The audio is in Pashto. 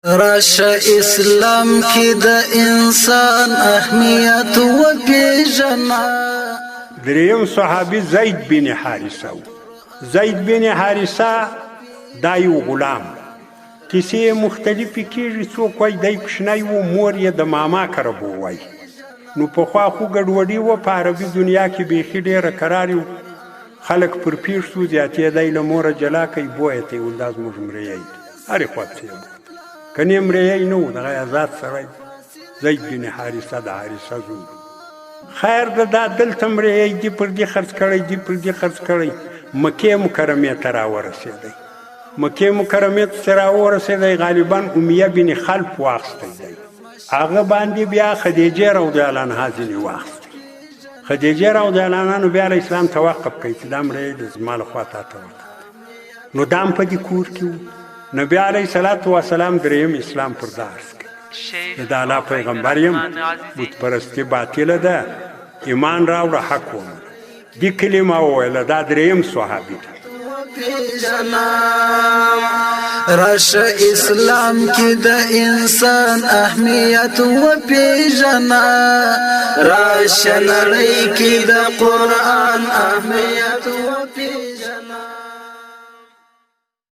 راشه اسلام کی د انسان اهمیت و پیژنا. دریم صحابي زید بن حارثه. زید بن حارثه دا یو غلام، کیسې مختلفې کېږي. څوک وایي دی کوچنی و، مور یې د ماما کره بووایي. نو پخوا خو ګډوډي وه په عربي دنیا کې، بیخي ډېره کرارې و. خلک پر پیر شو، زیاتېدی له موره جلا کوي، بویه ته یې ویل دا زموږ مریی دی، هرې خوا ته یې کنې مریی نه و، دغه آزاد سړی زید بن حارثه د حارثه زوی. خیر ده دا دلته مریی دي پر دې خرڅ کړی، دي پر دې خرڅ کړی. مکې مکرمې ته راورسېدی. مکې مکرمې ته راورسېدی، غالبا امیه بن خلف واخیستی دی. هغه باندې بیا خدیجې رضی الله عنها ځینې واخیستی. خدیجې رضی الله عنها نو بیا له اسلام توقف کوي چې دا مریی د زما لخوا تا ته ورته. نو دا هم په دې کور کې و. نبی علیه صلات وسلام دریم اسلام پر دارس کې د الله پیغمبر یم، بت پرستي باطله ده، ایمان راوړه حق ومنه. دې کلمه وویله، دا دریم صحابي ده. راشه اسلام کی د انسان اهمیت و پیژنا. راشه نړۍ کی د قرآن اهمیت و پیژنا.